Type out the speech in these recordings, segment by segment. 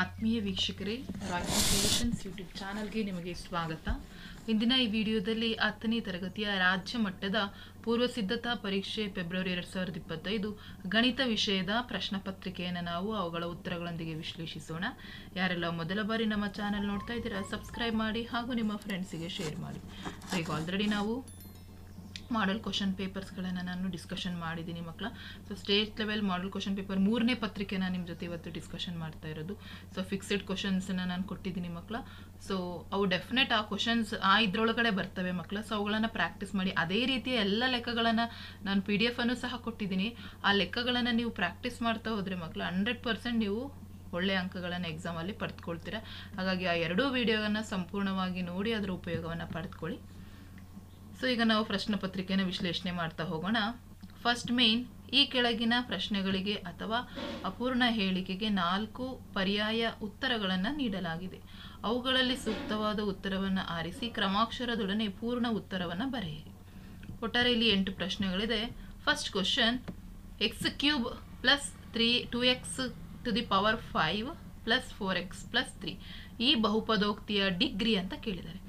ಆತ್ಮೀಯ ವೀಕ್ಷಕರೇ, royal creations YouTube ಚಾನಲ್ಗೆ ನಿಮಗೆ ಸ್ವಾಗತ. ಇಂದಿನ ಈ ವಿಡಿಯೋದಲ್ಲಿ 10ನೇ ತರಗತಿಯ ರಾಜ್ಯ ಮಟ್ಟದ ಪೂರ್ವ ಸಿದ್ಧತಾ ಪರೀಕ್ಷೆ ಫೆಬ್ರವರಿ 2025 ಗಣಿತ ವಿಷಯದ ಪ್ರಶ್ನೆ ಪತ್ರಿಕೆಯನ್ನು ನಾವು ಅವುಗಳ ಉತ್ತರಗಳೊಂದಿಗೆ ವಿಶ್ಲೇಷಿಸೋಣ. ಯಾರೆಲ್ಲ ಮೊದಲ ಬಾರಿ ನಮ್ಮ ಚಾನಲ್ ನೋಡ್ತಾ ಇದ್ದೀರಾ, ಸಬ್ಸ್ಕ್ರೈಬ್ ಮಾಡಿ ಹಾಗೂ ನಿಮ್ಮ ಫ್ರೆಂಡ್ಸಿಗೆ ಶೇರ್ ಮಾಡಿ. ಸೊ ಈಗ ಆಲ್ರೆಡಿ ನಾವು ಮಾಡಲ್ ಕ್ವಶನ್ ಪೇಪರ್ಸ್ಗಳನ್ನು ನಾನು ಡಿಸ್ಕಷನ್ ಮಾಡಿದ್ದೀನಿ ಮಕ್ಕಳ. So state level model question paper 3ನೇ ಪತ್ರಿಕೆನ ನಿಮ್ಮ ಜೊತೆ ಇವತ್ತು ಡಿಸ್ಕಷನ್ ಮಾಡ್ತಾ ಇರೋದು. ಸೊ ಫಿಕ್ಸೆಡ್ ಕ್ವಶನ್ಸನ್ನು ನಾನು ಕೊಟ್ಟಿದ್ದೀನಿ ಮಕ್ಕಳ. ಸೊ ಅವು ಡೆಫಿನೆಟ್ ಆ ಕ್ವಶನ್ಸ್ ಇದ್ರೊಳಗಡೆ ಬರ್ತವೆ ಮಕ್ಕಳ. ಸೊ ಅವುಗಳನ್ನು ಪ್ರಾಕ್ಟೀಸ್ ಮಾಡಿ. ಅದೇ ರೀತಿಯ ಎಲ್ಲ ಲೆಕ್ಕಗಳನ್ನು ನಾನು PDF ಅನ್ನು ಸಹ ಕೊಟ್ಟಿದ್ದೀನಿ. ಆ ಲೆಕ್ಕಗಳನ್ನು ನೀವು ಪ್ರಾಕ್ಟೀಸ್ ಮಾಡ್ತಾ ಹೋದರೆ ಮಕ್ಕಳ 100% ನೀವು ಒಳ್ಳೆಯ ಅಂಕಗಳನ್ನು ಎಕ್ಸಾಮಲ್ಲಿ ಪಡೆದುಕೊಳ್ತೀರಾ. ಹಾಗಾಗಿ ಆ ಎರಡೂ ವಿಡಿಯೋವನ್ನು ಸಂಪೂರ್ಣವಾಗಿ ನೋಡಿ ಅದರ ಉಪಯೋಗವನ್ನು ಪಡೆದುಕೊಳ್ಳಿ. ಸೊ ಈಗ ನಾವು ಪ್ರಶ್ನೆ ಪತ್ರಿಕೆಯನ್ನು ವಿಶ್ಲೇಷಣೆ ಮಾಡ್ತಾ ಹೋಗೋಣ. ಫಸ್ಟ್ ಮೇನ್, ಈ ಕೆಳಗಿನ ಪ್ರಶ್ನೆಗಳಿಗೆ ಅಥವಾ ಅಪೂರ್ಣ ಹೇಳಿಕೆಗೆ 4 ಪರ್ಯಾಯ ಉತ್ತರಗಳನ್ನು ನೀಡಲಾಗಿದೆ. ಅವುಗಳಲ್ಲಿ ಸೂಕ್ತವಾದ ಉತ್ತರವನ್ನು ಆರಿಸಿ ಕ್ರಮಾಕ್ಷರದೊಡನೆ ಪೂರ್ಣ ಉತ್ತರವನ್ನು ಬರೆಯಿರಿ. ಒಟ್ಟಾರೆ ಇಲ್ಲಿ 8 ಪ್ರಶ್ನೆಗಳಿದೆ. First question, x³ plus 2x to the power 5 plus 4x plus 3 ಈ ಬಹುಪದೋಕ್ತಿಯ ಡಿಗ್ರಿ ಅಂತ ಕೇಳಿದ್ದಾರೆ.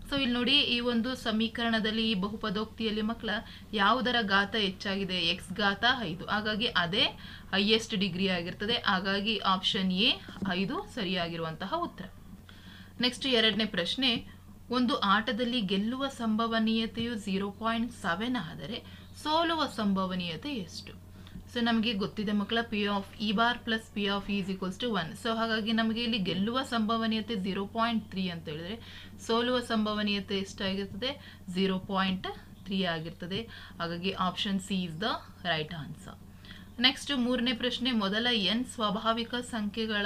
ಸೊ ಇಲ್ಲಿ ನೋಡಿ, ಈ ಒಂದು ಸಮೀಕರಣದಲ್ಲಿ ಈ ಬಹುಪದೋಕ್ತಿಯಲ್ಲಿ ಮಕ್ಕಳ ಯಾವುದರ ಘಾತ ಹೆಚ್ಚಾಗಿದೆ? x ಘಾತ 5. ಹಾಗಾಗಿ ಅದೇ ಹೈಯೆಸ್ಟ್ ಡಿಗ್ರಿ ಆಗಿರ್ತದೆ. ಹಾಗಾಗಿ ಆಪ್ಷನ್ ಎ 5 ಸರಿಯಾಗಿರುವಂತಹ ಉತ್ತರ. ನೆಕ್ಸ್ಟ್ ಎರಡನೇ ಪ್ರಶ್ನೆ, ಒಂದು ಆಟದಲ್ಲಿ ಗೆಲ್ಲುವ ಸಂಭವನೀಯತೆಯು 0.7 ಆದರೆ ಸೋಲುವ ಸಂಭವನೀಯತೆ ಎಷ್ಟು? ಸೊ ನಮಗೆ ಗೊತ್ತಿದೆ ಮಕ್ಕಳ, P of E bar plus P of E = 1. So ಹಾಗಾಗಿ ನಮಗೆ ಇಲ್ಲಿ ಗೆಲ್ಲುವ ಸಂಭವನೀಯತೆ 0.3 ಅಂತ ಹೇಳಿದ್ರೆ ಸೋಲುವ ಸಂಭವನೀಯತೆ ಎಷ್ಟಾಗಿರ್ತದೆ? 0.3 ಆಗಿರ್ತದೆ. ಹಾಗಾಗಿ option C is the right answer. Next ಮೂರನೇ ಪ್ರಶ್ನೆ, ಮೊದಲ n ಸ್ವಾಭಾವಿಕ ಸಂಖ್ಯೆಗಳ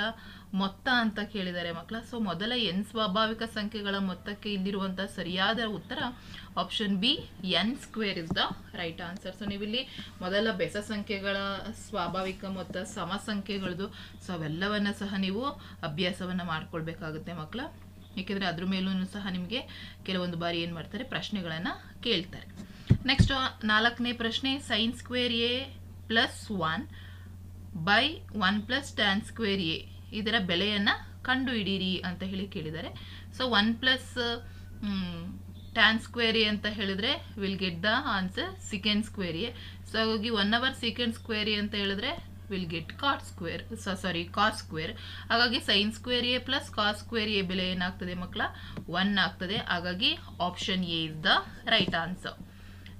ಮೊತ್ತ ಅಂತ ಕೇಳಿದ್ದಾರೆ ಮಕ್ಕಳ. ಸೊ ಮೊದಲ n ಸ್ವಾಭಾವಿಕ ಸಂಖ್ಯೆಗಳ ಮೊತ್ತಕ್ಕೆ ಇಲ್ಲಿರುವಂತಹ ಸರಿಯಾದ ಉತ್ತರ option B, n² is the right answer. So ನೀವಿಲ್ಲಿ ಮೊದಲ ಬೆಸ ಸಂಖ್ಯೆಗಳ ಸ್ವಾಭಾವಿಕ ಮೊತ್ತ, ಸಮ ಸಂಖ್ಯೆಗಳದು, ಸೊ ಅವೆಲ್ಲವನ್ನ ಸಹ ನೀವು ಅಭ್ಯಾಸವನ್ನು ಮಾಡ್ಕೊಳ್ಬೇಕಾಗುತ್ತೆ ಮಕ್ಕಳ. ಏಕೆಂದರೆ ಅದ್ರ ಮೇಲೂ ಸಹ ನಿಮಗೆ ಕೆಲವೊಂದು ಬಾರಿ ಏನು ಮಾಡ್ತಾರೆ, ಪ್ರಶ್ನೆಗಳನ್ನು ಕೇಳ್ತಾರೆ. ನೆಕ್ಸ್ಟ್ 4ನೇ ಪ್ರಶ್ನೆ, sin² a plus 1 by 1 plus tan² a ಇದರ ಬೆಲೆಯನ್ನು ಕಂಡುಹಿಡೀರಿ ಅಂತ ಹೇಳಿ ಕೇಳಿದ್ದಾರೆ. ಸೊ 1 ಪ್ಲಸ್ tan² a ಅಂತ ಹೇಳಿದ್ರೆ will get the answer sec² a. So ಹಾಗಾಗಿ 1/sec² a ಅಂತ ಹೇಳಿದ್ರೆ ವಿಲ್ ಗೆಟ್ cos². ಹಾಗಾಗಿ sin² a plus cos² a ಬೆಲೆ ಏನಾಗ್ತದೆ ಮಕ್ಕಳ? 1 ಆಗ್ತದೆ. ಹಾಗಾಗಿ option A is the right answer.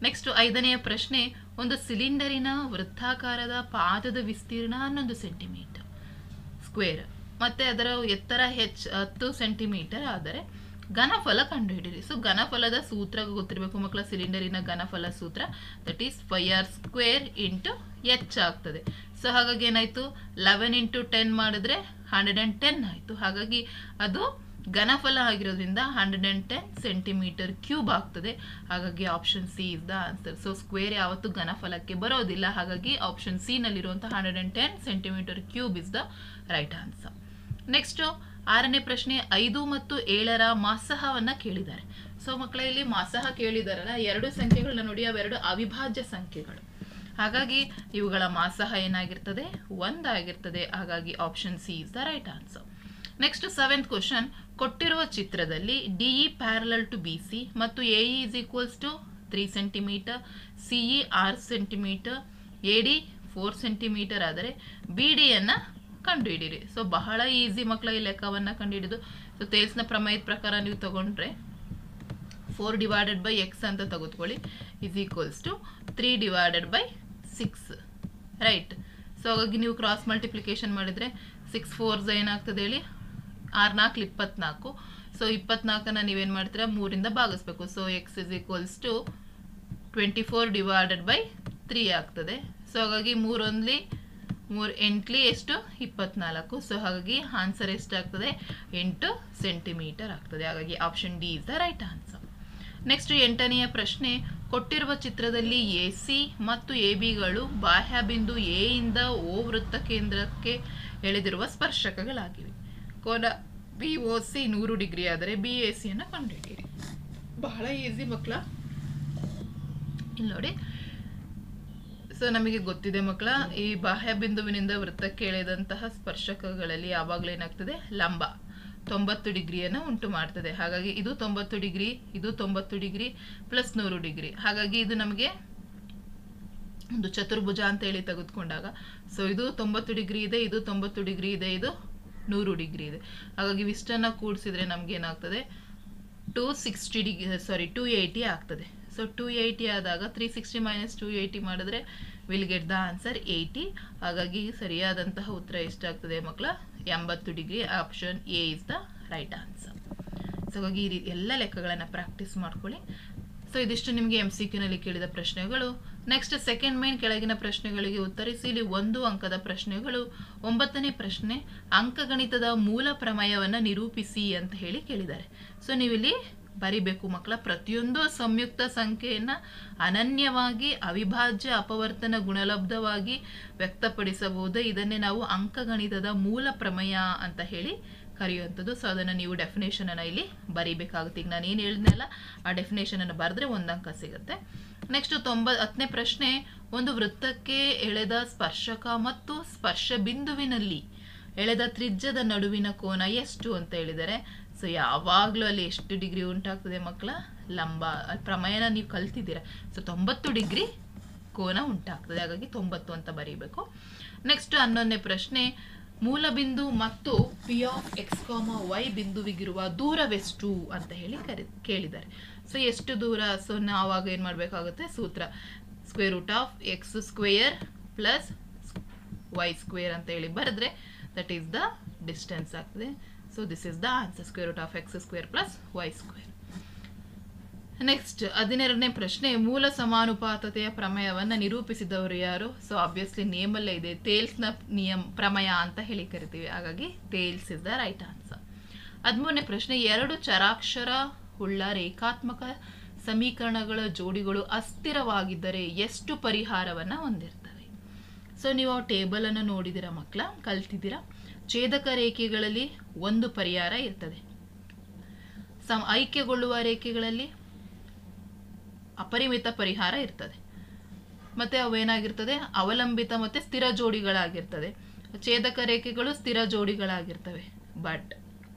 Next 5ನೆಯ ಪ್ರಶ್ನೆ, ಒಂದು ಸಿಲಿಂಡರಿನ ವೃತ್ತಾಕಾರದ ಪಾದದ ವಿಸ್ತೀರ್ಣ 11 ಸೆಂಟಿಮೀಟರ್ ಸ್ಕ್ವೇರ್ ಮತ್ತೆ ಅದರ ಎತ್ತರ 10 ಸೆಂಟಿಮೀಟರ್ ಆದರೆ ಘನಫಲ ಕಂಡುಹಿಡಿಯಿರಿ. ಸೊ ಘನಫಲದ ಸೂತ್ರ ಗೊತ್ತಿರಬೇಕು ಮಕ್ಕಳ. ಸಿಲಿಂಡರಿನ ಘನಫಲ ಸೂತ್ರ that is 5r² into h ಆಗ್ತದೆ. ಸೊ ಹಾಗಾಗಿ ಏನಾಯ್ತು, 11 ಇಂಟು 10 ಮಾಡಿದ್ರೆ 110 ಆಯಿತು. ಹಾಗಾಗಿ ಅದು ಘನಫಲ ಆಗಿರೋದ್ರಿಂದ 110 ಸೆಂಟಿಮೀಟರ್ ಕ್ಯೂಬ್ ಆಗ್ತದೆ. ಹಾಗಾಗಿ option C is the answer. So square ಯಾವತ್ತು ಘನಫಲಕ್ಕೆ ಬರೋದಿಲ್ಲ. ಹಾಗಾಗಿ ಆಪ್ಷನ್ ಸಿ ನಲ್ಲಿರುವಂತಹ 110 centimetre cube is the right answer. Next 6ನೇ ಪ್ರಶ್ನೆ, 5 ಮತ್ತು 7ರ ಮಾಸಹವನ್ನು ಕೇಳಿದ್ದಾರೆ. ಸೊ ಮಕ್ಕಳ ಇಲ್ಲಿ ಮಾಸಹ ಕೇಳಿದಾರಲ್ಲ, 2 ಸಂಖ್ಯೆಗಳನ್ನ ನೋಡಿ, ಅವೆರಡು ಅವಿಭಾಜ್ಯ ಸಂಖ್ಯೆಗಳು. ಹಾಗಾಗಿ ಇವುಗಳ ಮಾಸಹ ಏನಾಗಿರ್ತದೆ? 1 ಆಗಿರ್ತದೆ. ಹಾಗಾಗಿ option C is the right answer. Next 7th question, ಕೊಟ್ಟಿರುವ ಚಿತ್ರದಲ್ಲಿ DE ಪ್ಯಾರಲಲ್ ಟು BC ಮತ್ತು AE = 3 centimetre, CE 6 centimetre, AD 4 centimetre ಆದರೆ BDಯನ್ನು ಕಂಡುಹಿಡಿಯಿರಿ. ಸೊ ಬಹಳ ಈಸಿ ಮಕ್ಕಳ ಈ ಲೆಕ್ಕವನ್ನು ಕಂಡುಹಿಡಿದು. ಸೊ ತೇಲ್ಸ್ನ ಪ್ರಮೇಯದ ಪ್ರಕಾರ ನೀವು ತಗೊಂಡ್ರೆ 4/x ಅಂತ ತೆಗೆದುಕೊಳ್ಳಿ = 3/6 ರೈಟ್. ಸೊ ಹಾಗಾಗಿ ನೀವು ಕ್ರಾಸ್ ಮಲ್ಟಿಪ್ಲಿಕೇಶನ್ ಮಾಡಿದರೆ 6 4 ಏನಾಗ್ತದೆ ಹೇಳಿ? 6 4 24. ಸೊ 24ನ ನೀವೇನು ಮಾಡ್ತೀರಾ? 3ರಿಂದ ಭಾಗಿಸ್ಬೇಕು. ಸೊ x = 24/3 ಆಗ್ತದೆ. ಸೊ ಹಾಗಾಗಿ 3 8 ಎಷ್ಟು? 24. ಸೊ ಹಾಗಾಗಿ ಆನ್ಸರ್ ಎಷ್ಟಾಗ್ತದೆ? 8 ಸೆಂಟಿಮೀಟರ್ ಆಗ್ತದೆ. ಹಾಗಾಗಿ option D is the right answer. Next 8ನೆಯ ಪ್ರಶ್ನೆ, ಕೊಟ್ಟಿರುವ ಚಿತ್ರದಲ್ಲಿ AC ಮತ್ತು ABಗಳು ಬಾಹ್ಯ ಬಿಂದು A ಇಂದ O ವೃತ್ತ ಕೇಂದ್ರಕ್ಕೆ ಎಳೆದಿರುವ ಸ್ಪರ್ಶಕಗಳಾಗಿವೆ. ಕೋನ BOC 100 ಡಿಗ್ರಿ ಆದರೆ BACಯನ್ನು ಕಂಡುಹಿಡಿಯಿರಿ. ಬಹಳ ಈಸಿ ಮಕ್ಕಳ. ಇಲ್ಲಿ ನೋಡಿ, ಸೊ ನಮಗೆ ಗೊತ್ತಿದೆ ಮಕ್ಕಳ, ಈ ಬಾಹ್ಯ ಬಿಂದುವಿನಿಂದ ವೃತ್ತಕ್ಕೆ ಎಳೆದಂತಹ ಸ್ಪರ್ಶಕಗಳಲ್ಲಿ ಯಾವಾಗಲೂ ಏನಾಗ್ತದೆ, ಲಂಬ 90 ಡಿಗ್ರಿಯನ್ನು ಉಂಟು ಮಾಡ್ತದೆ. ಹಾಗಾಗಿ ಇದು 90 ಡಿಗ್ರಿ, ಇದು 90 ಡಿಗ್ರಿ ಪ್ಲಸ್ 100 ಡಿಗ್ರಿ. ಹಾಗಾಗಿ ಇದು ನಮಗೆ ಒಂದು ಚತುರ್ಭುಜ ಅಂತ ಹೇಳಿ ತೆಗೆದುಕೊಂಡಾಗ, ಸೊ ಇದು 90 ಡಿಗ್ರಿ ಇದೆ, ಇದು 90 ಡಿಗ್ರಿ ಇದೆ, ಇದು 100 ಡಿಗ್ರಿ ಇದೆ. ಹಾಗಾಗಿ ಇಷ್ಟನ್ನು ಕೂಡಿಸಿದ್ರೆ ನಮ್ಗೆ ಏನಾಗ್ತದೆ, 280 ಆಗ್ತದೆ. ಸೊ 280 ಆದಾಗ 360 ಮೈನಸ್ 280 ಮಾಡಿದ್ರೆ ವಿಲ್ ಗೆಟ್ ದ ಆನ್ಸರ್ 80. ಹಾಗಾಗಿ ಸರಿಯಾದಂತಹ ಉತ್ತರ ಎಷ್ಟಾಗ್ತದೆ ಮಕ್ಕಳ, 80 degree. Option A is the right answer. So ಹಾಗಾಗಿ ಈ ರೀತಿ ಎಲ್ಲ ಲೆಕ್ಕಗಳನ್ನು ಪ್ರಾಕ್ಟೀಸ್ ಮಾಡ್ಕೊಳ್ಳಿ. ಸೊ ಇದಿಷ್ಟು ನಿಮಗೆ MCQ ನಲ್ಲಿ ಕೇಳಿದ ಪ್ರಶ್ನೆಗಳು. ನೆಕ್ಸ್ಟ್ ಸೆಕೆಂಡ್ ಮೇನ್ ಕೆಳಗಿನ ಪ್ರಶ್ನೆಗಳಿಗೆ ಉತ್ತರಿಸಿ. ಇಲ್ಲಿ 1 ಅಂಕದ ಪ್ರಶ್ನೆಗಳು. 9ನೇ ಪ್ರಶ್ನೆ, ಅಂಕಗಣಿತದ ಮೂಲ ಪ್ರಮೇಯವನ್ನು ನಿರೂಪಿಸಿ ಅಂತ ಹೇಳಿ ಕೇಳಿದ್ದಾರೆ. ಸೊ ನೀವಿಲ್ಲಿ ಬರಿಬೇಕು ಮಕ್ಕಳ, ಪ್ರತಿಯೊಂದು ಸಂಯುಕ್ತ ಸಂಖ್ಯೆಯನ್ನ ಅನನ್ಯವಾಗಿ ಅವಿಭಾಜ್ಯ ಅಪವರ್ತನ ಗುಣಲಬ್ಧವಾಗಿ ವ್ಯಕ್ತಪಡಿಸಬಹುದು. ಇದನ್ನೇ ನಾವು ಅಂಕಗಣಿತದ ಮೂಲ ಪ್ರಮೇಯ ಅಂತ ಹೇಳಿ ಕರೆಯುವಂಥದ್ದು. ಸೊ ಅದನ್ನು ನೀವು ಡೆಫಿನೇಷನ್ ಅನ್ನ ಇಲ್ಲಿ ಬರಿಬೇಕಾಗುತ್ತೆ. ಈಗ ನಾನು ಏನು ಹೇಳಿದ್ನಲ್ಲ ಆ ಡೆಫಿನೇಷನ್ ಅನ್ನು ಬರೆದ್ರೆ 1 ಅಂಕ ಸಿಗುತ್ತೆ. ನೆಕ್ಸ್ಟ್ 10ನೇ ಪ್ರಶ್ನೆ, ಒಂದು ವೃತ್ತಕ್ಕೆ ಎಳೆದ ಸ್ಪರ್ಶಕ ಮತ್ತು ಸ್ಪರ್ಶ ಬಿಂದುವಿನಲ್ಲಿ ಎಳೆದ ತ್ರಿಜ್ಯದ ನಡುವಿನ ಕೋನ ಎಷ್ಟು ಅಂತ ಹೇಳಿದರೆ, ಸೊ ಯಾವಾಗಲೂ ಅಲ್ಲಿ ಎಷ್ಟು ಡಿಗ್ರಿ ಉಂಟಾಗ್ತದೆ ಮಕ್ಕಳ, ಲಂಬ. ಪ್ರಮೇಯನ ನೀವು ಕಲ್ತಿದ್ದೀರಾ. ಸೊ 90 ಡಿಗ್ರಿ ಕೋನ ಉಂಟಾಗ್ತದೆ. ಹಾಗಾಗಿ 90 ಅಂತ ಬರೀಬೇಕು. ನೆಕ್ಸ್ಟ್ 11ನೇ ಪ್ರಶ್ನೆ, ಮೂಲ ಬಿಂದು ಮತ್ತು P(x, y) ಬಿಂದುವಿಗಿರುವ ದೂರವೆಷ್ಟು ಅಂತ ಹೇಳಿ ಕೇಳಿದ್ದಾರೆ. ಸೊ ಎಷ್ಟು ದೂರ, ಸೊ ನಾವಾಗ ಏನು ಮಾಡಬೇಕಾಗುತ್ತೆ, ಸೂತ್ರ √(x² ಪ್ಲಸ್ y² ಅಂತ ಹೇಳಿ ಬರೆದ್ರೆ ದಟ್ ಈಸ್ ದ ಡಿಸ್ಟೆನ್ಸ್ ಆಗ್ತದೆ. So this is the answer, √(x² plus y². Next 12ನೇ ಪ್ರಶ್ನೆ, ಮೂಲ ಸಮಾನುಪಾತತೆಯ ಪ್ರಮೇಯವನ್ನು ನಿರೂಪಿಸಿದವರು ಯಾರು? ಸೊ ಆಬ್ವಿಯಸ್ಲಿ ನೇಮಲ್ಲೇ ಇದೆ, ಥೇಲ್ಸ್ನ ಪ್ರಮೇಯ ಅಂತ ಹೇಳಿ ಕರಿತೀವಿ. ಹಾಗಾಗಿ Thales is the right answer. 13ನೇ ಪ್ರಶ್ನೆ, 2 ಚರಾಕ್ಷರ ಉಳ್ಳ ರೇಖಾತ್ಮಕ ಸಮೀಕರಣಗಳ ಜೋಡಿಗಳು ಅಸ್ಥಿರವಾಗಿದ್ದರೆ ಎಷ್ಟು ಪರಿಹಾರವನ್ನ ಹೊಂದಿರ್ತವೆ? ಸೊ ನೀವು ಆ ಟೇಬಲ್ ಅನ್ನು ನೋಡಿದಿರಾ ಮಕ್ಕಳ, ಕಲ್ತಿದ್ದೀರಾ. ಛೇದಕ ರೇಖೆಗಳಲ್ಲಿ ಒಂದು ಪರಿಹಾರ ಇರ್ತದೆ, ಐಕ್ಯಗೊಳ್ಳುವ ರೇಖೆಗಳಲ್ಲಿ ಅಪರಿಮಿತ ಪರಿಹಾರ ಇರ್ತದೆ, ಮತ್ತೆ ಅವೇನಾಗಿರ್ತದೆ, ಅವಲಂಬಿತ ಮತ್ತೆ ಸ್ಥಿರ ಜೋಡಿಗಳಾಗಿರ್ತದೆ. ಛೇದಕ ರೇಖೆಗಳು ಸ್ಥಿರ ಜೋಡಿಗಳಾಗಿರ್ತವೆ. ಬಟ್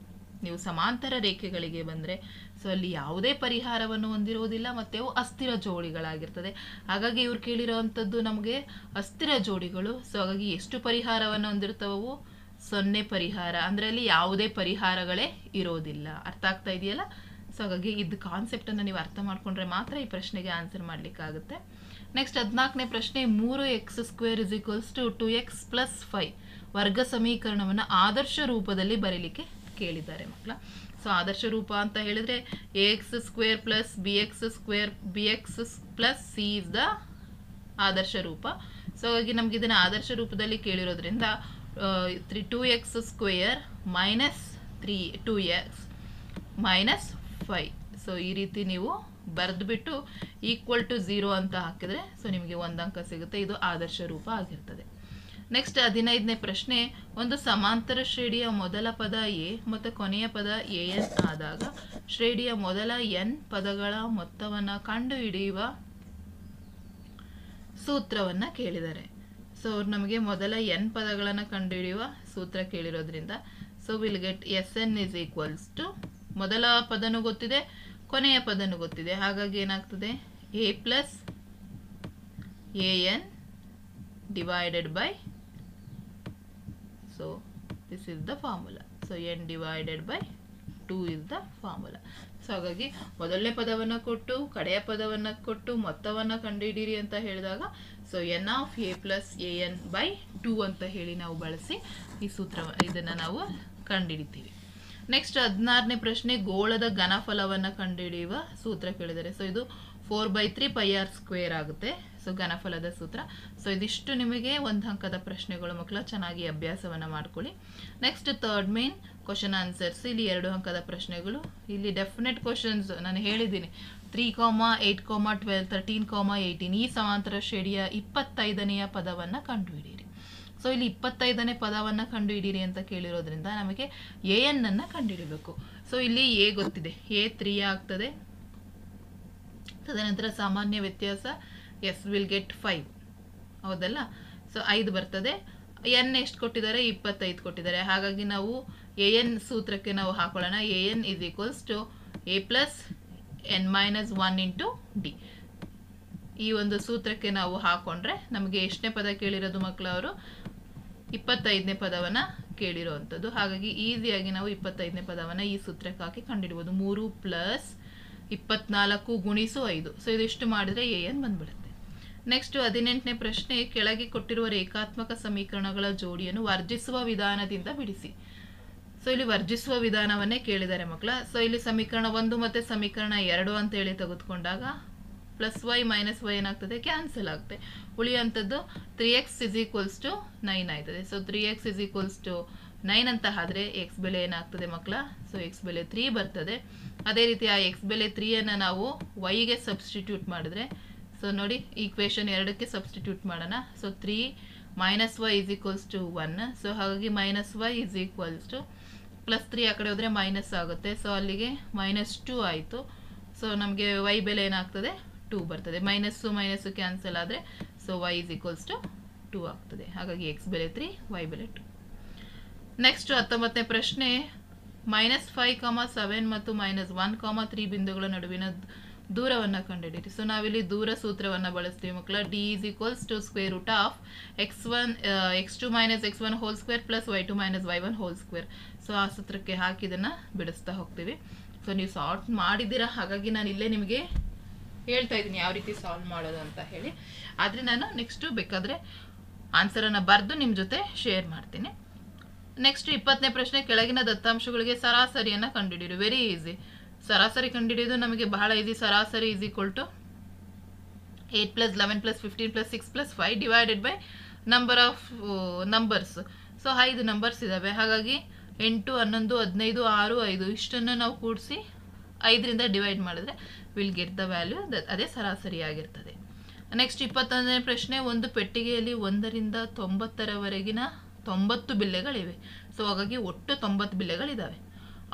ನೀವು ಸಮಾಂತರ ರೇಖೆಗಳಿಗೆ ಬಂದರೆ ಸೊ ಅಲ್ಲಿ ಯಾವುದೇ ಪರಿಹಾರವನ್ನು ಹೊಂದಿರುವುದಿಲ್ಲ, ಮತ್ತೆ ಅವು ಅಸ್ಥಿರ ಜೋಡಿಗಳಾಗಿರ್ತದೆ. ಹಾಗಾಗಿ ಇವ್ರು ಕೇಳಿರೋವಂಥದ್ದು ನಮಗೆ ಅಸ್ಥಿರ ಜೋಡಿಗಳು. ಸೊ ಹಾಗಾಗಿ ಎಷ್ಟು ಪರಿಹಾರವನ್ನು ಹೊಂದಿರ್ತವವು? 0 ಪರಿಹಾರ. ಅಂದರೆ ಅಲ್ಲಿ ಯಾವುದೇ ಪರಿಹಾರಗಳೇ ಇರೋದಿಲ್ಲ. ಅರ್ಥ ಆಗ್ತಾ ಇದೆಯಲ್ಲ? ಸೊ ಹಾಗಾಗಿ ಇದು ಕಾನ್ಸೆಪ್ಟನ್ನು ನೀವು ಅರ್ಥ ಮಾಡ್ಕೊಂಡ್ರೆ ಮಾತ್ರ ಈ ಪ್ರಶ್ನೆಗೆ ಆನ್ಸರ್ ಮಾಡಲಿಕ್ಕಾಗುತ್ತೆ. ನೆಕ್ಸ್ಟ್ 14ನೇ ಪ್ರಶ್ನೆ, 3x² = 2x + 5 ವರ್ಗ ಸಮೀಕರಣವನ್ನು ಆದರ್ಶ ರೂಪದಲ್ಲಿ ಬರೀಲಿಕ್ಕೆ ಕೇಳಿದ್ದಾರೆ ಮಕ್ಕಳ. ಸೊ ಆದರ್ಶ ರೂಪ ಅಂತ ಹೇಳಿದ್ರೆ ax² + bx + c is the ಆದರ್ಶ ರೂಪ. ಸೊ ಹಾಗಾಗಿ ನಮ್ಗೆ ಇದನ್ನ ಆದರ್ಶ ರೂಪದಲ್ಲಿ ಕೇಳಿರೋದ್ರಿಂದ 2x² - 2x - 5. ಸೊ ಈ ರೀತಿ ನೀವು ಬರೆದ್ಬಿಟ್ಟು =0 ಅಂತ ಹಾಕಿದ್ರೆ ಸೊ ನಿಮಗೆ 1 ಅಂಕ ಸಿಗುತ್ತೆ. ಇದು ಆದರ್ಶ ರೂಪ ಆಗಿರ್ತದೆ. ನೆಕ್ಸ್ಟ್ 15ನೇ ಪ್ರಶ್ನೆ, ಒಂದು ಸಮಾಂತರ ಶ್ರೇಣಿಯ ಮೊದಲ ಪದ a ಮತ್ತು ಕೊನೆಯ ಪದ an ಆದಾಗ ಶ್ರೇಣಿಯ ಮೊದಲ n ಪದಗಳ ಮೊತ್ತವನ್ನು ಕಂಡುಹಿಡಿಯುವ ಸೂತ್ರವನ್ನ ಕೇಳಿದ್ದಾರೆ. ಸೊ ನಮಗೆ ಮೊದಲ n ಪದಗಳನ್ನು ಕಂಡುಹಿಡಿಯುವ ಸೂತ್ರ ಕೇಳಿರೋದ್ರಿಂದ ಸೊ ವಿಲ್ ಗೆಟ್ Sn = ಮೊದಲ ಪದನೂ ಗೊತ್ತಿದೆ, ಕೊನೆಯ ಪದನೂ ಗೊತ್ತಿದೆ. ಹಾಗಾಗಿ ಏನಾಗ್ತದೆ, a + an divided by, so this is the formula. So n divided by 2 is the formula. So ಹಾಗಾಗಿ ಮೊದಲನೇ ಪದವನ್ನು ಕೊಟ್ಟು ಕಡೆಯ ಪದವನ್ನು ಕೊಟ್ಟು ಮೊತ್ತವನ್ನು ಕಂಡುಹಿಡಿಯಿರಿ ಅಂತ ಹೇಳಿದಾಗ ಸೊ n(a + an/2) ಅಂತ ಹೇಳಿ ನಾವು ಬಳಸಿ ಈ ಸೂತ್ರ ಇದನ್ನು ನಾವು ಕಂಡುಹಿಡಿತೀವಿ. ನೆಕ್ಸ್ಟ್ 16ನೇ ಪ್ರಶ್ನೆ, ಗೋಳದ ಘನಫಲವನ್ನು ಕಂಡುಹಿಡಿಯುವ ಸೂತ್ರ ಕೇಳಿದ್ದಾರೆ. ಸೊ ಇದು 4/3 πr² ಆಗುತ್ತೆ. ಸೊ ಘನಫಲದ ಸೂತ್ರ. ಸೊ ಇದಿಷ್ಟು ನಿಮಗೆ 1 ಅಂಕದ ಪ್ರಶ್ನೆಗಳು ಮಕ್ಕಳ. ಚೆನ್ನಾಗಿ ಅಭ್ಯಾಸವನ್ನು ಮಾಡ್ಕೊಳ್ಳಿ. Next 3rd main question answers. ಇಲ್ಲಿ 2 ಅಂಕದ ಪ್ರಶ್ನೆಗಳು. ಇಲ್ಲಿ ಡೆಫಿನೆಟ್ ಕ್ವಶನ್ಸ್ ನಾನು ಹೇಳಿದ್ದೀನಿ. 3, 8, 12, 13, 18 ಈ ಸಮಾಂತರ ಶ್ರೇಣಿಯ 25ನೆಯ ಪದವನ್ನು ಕಂಡುಹಿಡಿಯಿರಿ. ಸೊ ಇಲ್ಲಿ 25ನೇ ಪದವನ್ನು ಕಂಡುಹಿಡಿಯಿರಿ ಅಂತ ಕೇಳಿರೋದ್ರಿಂದ ನಮಗೆ an ಅನ್ನು ಕಂಡುಹಿಡಿಯಬೇಕು. ಸೊ ಇಲ್ಲಿ a ಗೊತ್ತಿದೆ, a 3 ಆಗ್ತದೆ. ತದನಂತರ ಸಾಮಾನ್ಯ ವ್ಯತ್ಯಾಸ s will get 5. ಹೌದಲ್ಲ. ಸೊ 5 ಬರ್ತದೆ. ಎನ್ ಎಷ್ಟು ಕೊಟ್ಟಿದ್ದಾರೆ, 25 ಕೊಟ್ಟಿದ್ದಾರೆ. ಹಾಗಾಗಿ ನಾವು ಎ ಎನ್ ಸೂತ್ರಕ್ಕೆ ನಾವು ಹಾಕೊಳ್ಳೋಣ. A n is equals to a plus n minus 1 into d. ಈ ಒಂದು ಸೂತ್ರಕ್ಕೆ ನಾವು ಹಾಕೊಂಡ್ರೆ ನಮಗೆ ಎಷ್ಟನೇ ಪದ ಕೇಳಿರೋದು ಮಕ್ಕಳು, ಅವರು 25ನೇ ಪದವನ್ನು ಕೇಳಿರೋವಂಥದ್ದು. ಹಾಗಾಗಿ ಈಸಿಯಾಗಿ ನಾವು 25ನೇ ಪದವನ್ನು ಈ ಸೂತ್ರಕ್ಕೆ ಹಾಕಿ ಕಂಡುಹಿಡ್ಬೋದು. 3 ಪ್ಲಸ್ 24 ಗುಣಿಸು 5. ಸೊ ಇದಿಷ್ಟು ಮಾಡಿದರೆ ಎ ಎನ್ ಬಂದ್ಬಿಡುತ್ತೆ. ನೆಕ್ಸ್ಟ್ 18ನೇ ಪ್ರಶ್ನೆ, ಕೆಳಗೆ ಕೊಟ್ಟಿರುವ ರೇಖಾತ್ಮಕ ಸಮೀಕರಣಗಳ ಜೋಡಿಯನ್ನು ವರ್ಜಿಸುವ ವಿಧಾನದಿಂದ ಬಿಡಿಸಿ. ಸೊ ಇಲ್ಲಿ ವರ್ಜಿಸುವ ವಿಧಾನವನ್ನೇ ಕೇಳಿದ್ದಾರೆ ಮಕ್ಕಳ. ಸೊ ಇಲ್ಲಿ ಸಮೀಕರಣ 1 ಮತ್ತು ಸಮೀಕರಣ 2 ಅಂತ ಹೇಳಿ ತೆಗೆದುಕೊಂಡಾಗ ಪ್ಲಸ್ ವೈ ಮೈನಸ್ ವೈ ಏನಾಗ್ತದೆ, ಕ್ಯಾನ್ಸಲ್ ಆಗುತ್ತೆ. ಉಳಿಯುವಂಥದ್ದು 3x ಇಸ್ ಈಕ್ವಲ್ಸ್ ಟು 9 ಆಯ್ತದೆ. So 3x is equals to 9 ಅಂತ ಆದ್ರೆ ಎಕ್ಸ್ ಬೆಲೆ ಏನಾಗ್ತದೆ ಮಕ್ಕಳ, ಸೊ ಎಕ್ಸ್ ಬೆಲೆ 3 ಬರ್ತದೆ. ಅದೇ ರೀತಿ ಆ ಎಕ್ಸ್ ಬೆಲೆ 3ಯನ್ನು ನಾವು ವೈಗೆ ಸಬ್ಸ್ಟಿಟ್ಯೂಟ್ ಮಾಡಿದ್ರೆ, ಸೊ ನೋಡಿ ಈಕ್ವೇಷನ್ 2ಕ್ಕೆ ಸಬ್ಸ್ಟಿಟ್ಯೂಟ್ ಮಾಡೋಣ. So 3 minus y is equals to 1. So ಹಾಗಾಗಿ minus y is equals to plus 3 ಆ ಕಡೆ ಹೋದರೆ ಮೈನಸ್ ಆಗುತ್ತೆ. ಸೊ ಅಲ್ಲಿಗೆ -2 ಆಯಿತು. ಸೊ ನಮಗೆ ವೈ ಬೆಲೆ ಏನಾಗ್ತದೆ, 2 ಬರ್ತದೆ. ಮೈನಸ್ಸು ಮೈನಸ್ಸು ಕ್ಯಾನ್ಸಲ್ ಆದರೆ so y is equals to 2 ಆಗ್ತದೆ. ಹಾಗಾಗಿ ಎಕ್ಸ್ ಬೆಲೆ 3, ವೈ ಬೆಲೆ 2. ನೆಕ್ಸ್ಟ್ 19ನೇ ಪ್ರಶ್ನೆ, -5, 7 ಮತ್ತು -1, 3 ಬಿಂದುಗಳ ನಡುವಿನ ದೂರವನ್ನು ಕಂಡುಹಿಡಿಯಿರಿ. ಸೊ ನಾವಿಲ್ಲಿ ದೂರ ಸೂತ್ರವನ್ನು ಬಳಸ್ತೀವಿ ಮಕ್ಕಳ. D is equals to square root of x2 minus x1 whole square plus y2 minus y1 whole square. So ಆ ಸೂತ್ರಕ್ಕೆ ಹಾಕಿ ಇದನ್ನು ಬಿಡಿಸ್ತಾ ಹೋಗ್ತೀವಿ. ಸೊ ನೀವು ಸಾಲ್ವ್ ಮಾಡಿದ್ದೀರಾ, ಹಾಗಾಗಿ ನಾನು ಇಲ್ಲೇ ನಿಮಗೆ ಹೇಳ್ತಾ ಇದ್ದೀನಿ ಯಾವ ರೀತಿ ಸಾಲ್ವ್ ಮಾಡೋದು ಅಂತ ಹೇಳಿ. ಆದರೆ ನಾನು ನೆಕ್ಸ್ಟು ಬೇಕಾದರೆ ಆನ್ಸರನ್ನು ಬರೆದು ನಿಮ್ಮ ಜೊತೆ ಶೇರ್ ಮಾಡ್ತೀನಿ. ನೆಕ್ಸ್ಟ್ 20ನೇ ಪ್ರಶ್ನೆ, ಕೆಳಗಿನ ದತ್ತಾಂಶಗಳಿಗೆ ಸರಾಸರಿಯನ್ನು ಕಂಡುಹಿಡಿಯಿರಿ. Very easy. ಸರಾಸರಿ ಕಂಡುಹಿಡಿಯೋದು ನಮಗೆ ಬಹಳ ಈಸಿ. ಸರಾಸರಿ is equal to 8 plus 11 plus 15 plus 6 plus 5 divided by number of numbers. So 5 numbers ಇದ್ದಾವೆ. ಹಾಗಾಗಿ 8, 11, 15, 6, 5 ಇಷ್ಟನ್ನು ನಾವು ಕೂಡಿಸಿ 5ರಿಂದ ಡಿವೈಡ್ ಮಾಡಿದ್ರೆ ವಿಲ್ ಗೆಟ್ ದ ವ್ಯಾಲ್ಯೂ. ಅದೇ ಸರಾಸರಿ ಆಗಿರ್ತದೆ. ನೆಕ್ಸ್ಟ್ 21ನೇ ಪ್ರಶ್ನೆ, ಒಂದು ಪೆಟ್ಟಿಗೆಯಲ್ಲಿ 1ರಿಂದ 90ರವರೆಗಿನ 90 ಬಿಲ್ಲೆಗಳಿವೆ. ಸೊ ಹಾಗಾಗಿ ಒಟ್ಟು 90 ಬಿಲ್ಲೆಗಳಿದ್ದಾವೆ.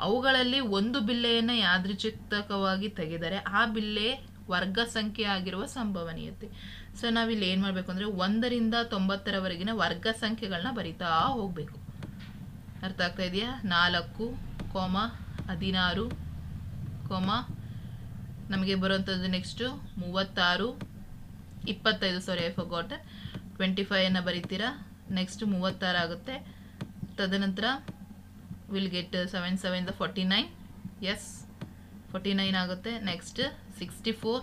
ಅವುಗಳಲ್ಲಿ ಒಂದು ಬಿಲ್ಲೆಯನ್ನು ಯಾದೃಚ್ಛಿಕವಾಗಿ ತೆಗೆದರೆ ಆ ಬಿಲ್ಲೆ ವರ್ಗ ಸಂಖ್ಯೆ ಆಗಿರುವ ಸಂಭವನೀಯತೆ. ಸೊ ನಾವಿಲ್ಲಿ ಏನು ಮಾಡಬೇಕು ಅಂದರೆ 1ರಿಂದ 90ರವರೆಗಿನ ವರ್ಗ ಸಂಖ್ಯೆಗಳನ್ನ ಬರಿತಾ ಹೋಗಬೇಕು. ಅರ್ಥ ಆಗ್ತಾ ಇದೆಯಾ? 4, 16, ನಮಗೆ ಬರುವಂಥದ್ದು ನೆಕ್ಸ್ಟು 36, 25, ಸಾರಿ ಐ ಫಾರ್ಗಾಟ್, 25 ಬರೀತೀರಾ. ನೆಕ್ಸ್ಟ್ 36 ಆಗುತ್ತೆ. ತದನಂತರ ವಿಲ್ ಗೆಟ್ 7 7 49, ಎಸ್ 49 ಆಗುತ್ತೆ. Next 64,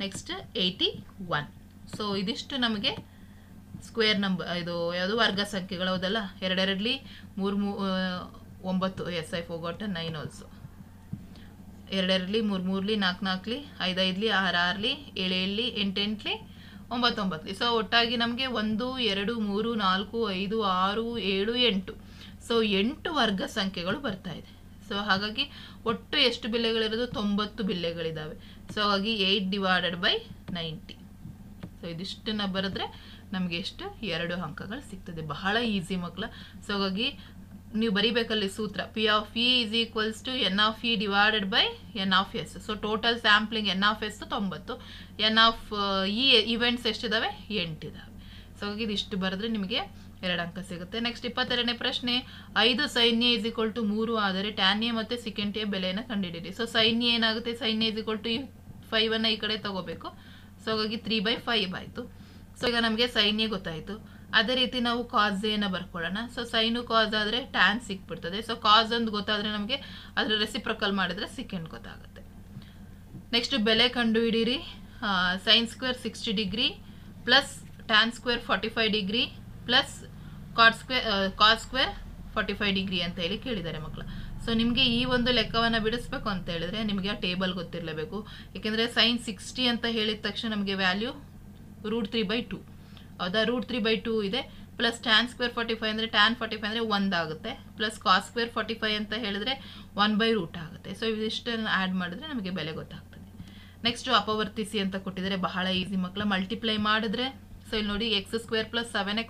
next 81. ಸೊ ಇದಿಷ್ಟು ನಮಗೆ ಸ್ಕ್ವೇರ್ ನಂಬರ್, ಇದು ಯಾವುದು ವರ್ಗ ಸಂಖ್ಯೆಗಳು. ಹೌದಲ್ಲ, 2 2ಲಿ 3 9, ಎಸ್ ಐ ಫಾರ್ಗಾಟ್ 9 ಆಲ್ಸೋ. 2 2ಲಿ 3 3ಲಿ 4 4ಲಿ 5 5ಲಿ 6 6ಲಿ 7 7ಲಿ 8 8ಲಿ 9 9ಲಿ. ಸೊ ಒಟ್ಟಾಗಿ ನಮಗೆ 1 2 3 4 5 6 7 8. ಸೊ 8 ವರ್ಗ ಸಂಖ್ಯೆಗಳು ಬರ್ತಾ ಇದೆ. ಸೊ ಹಾಗಾಗಿ ಒಟ್ಟು ಎಷ್ಟು ಬಿಲ್ಲೆಗಳಿರೋದು? 90 ಬಿಲ್ಲೆಗಳಿದ್ದಾವೆ. ಸೊ ಹಾಗಾಗಿ 8 ಡಿವೈಡೆಡ್ ಬೈ 90. ಸೊ ಇದಿಷ್ಟನ್ನು ಬರೆದ್ರೆ ನಮಗೆ ಎಷ್ಟು? 2 ಅಂಕಗಳು ಸಿಗ್ತದೆ. ಬಹಳ ಈಸಿ ಮಕ್ಕಳ. ಸೊ ಹಾಗಾಗಿ ನೀವು ಬರಿಬೇಕಲ್ಲಿ ಸೂತ್ರ, P of E is equals to N of E divided by N of S. So total sampling N of S 90, N of E events ಎಷ್ಟಿದ್ದಾವೆ? 8 ಇದ್ದಾವೆ. ಸೊ ಹಾಗಾಗಿ ಇದಿಷ್ಟು ಬರೆದ್ರೆ ನಿಮಗೆ 2 ಅಂಕ ಸಿಗುತ್ತೆ. ನೆಕ್ಸ್ಟ್ 22ನೇ ಪ್ರಶ್ನೆ, 5 sin A is equal to 3 ಆದರೆ tan A ಮತ್ತು secant A ಬೆಲೆಯನ್ನು ಕಂಡುಹಿಡಿಯಿರಿ. ಸೊ sin A ಏನಾಗುತ್ತೆ? sin A is equal to 5 ಈ ಕಡೆ ತಗೋಬೇಕು. ಸೊ ಹಾಗಾಗಿ 3/5 ಆಯಿತು. ಸೊ ಈಗ ನಮಗೆ sin A ಗೊತ್ತಾಯಿತು. ಅದೇ ರೀತಿ ನಾವು ಕಾಸ್ ಎನ ಬರ್ಕೊಳ್ಳೋಣ. ಸೊ ಸೈನು ಕಾಸ್ ಆದರೆ ಟ್ಯಾನ್ ಸಿಕ್ಬಿಡ್ತದೆ. ಸೊ ಕಾಸ್ ಒಂದು ಗೊತ್ತಾದರೆ ನಮಗೆ ಅದರ ರೆಸಿಪ್ರಕಲ್ ಮಾಡಿದ್ರೆ ಸೆಕೆಂಡ್ ಗೊತ್ತಾಗುತ್ತೆ. ನೆಕ್ಸ್ಟ್ ಬೆಲೆ ಕಂಡುಹಿಡಿಯಿರಿ. Sine square 60 degree plus tan square 45 degree plus cos square 45 degree ಅಂತ ಹೇಳಿ ಕೇಳಿದ್ದಾರೆ ಮಕ್ಕಳು. ಸೊ ನಿಮಗೆ ಈ ಒಂದು ಲೆಕ್ಕವನ್ನು ಬಿಡಿಸ್ಬೇಕು ಅಂತ ಹೇಳಿದ್ರೆ ನಿಮಗೆ ಆ ಟೇಬಲ್ ಗೊತ್ತಿರಲೇಬೇಕು. ಏಕೆಂದರೆ ಸೈನ್ 60 ಅಂತ ಹೇಳಿದ ತಕ್ಷಣ ನಮಗೆ ವ್ಯಾಲ್ಯೂ √3/2. ಹೌದಾ? √3/2 ಇದೆ. ಪ್ಲಸ್ ಟ್ಯಾನ್ ಸ್ಕ್ವೇರ್ 45 ಅಂದರೆ ಟ್ಯಾನ್ 45 ಅಂದರೆ 1 ಆಗುತ್ತೆ. ಪ್ಲಸ್ ಕಾಸ್ ಸ್ಕ್ವೇರ್ 45 ಅಂತ ಹೇಳಿದ್ರೆ 1/√. ಆಗುತ್ತೆ. ಸೊ ಇದಿಷ್ಟನ್ನು ಆ್ಯಡ್ ಮಾಡಿದ್ರೆ ನಮಗೆ ಬೆಲೆ ಗೊತ್ತಾಗ್ತದೆ. ನೆಕ್ಸ್ಟು ಅಪವರ್ತಿಸಿ ಅಂತ ಕೊಟ್ಟಿದ್ದಾರೆ. ಬಹಳ ಈಸಿ ಮಕ್ಕಳ. ಮಲ್ಟಿಪ್ಲೈ ಮಾಡಿದ್ರೆ, ಸೊ ಇಲ್ಲಿ ನೋಡಿ x² + 7x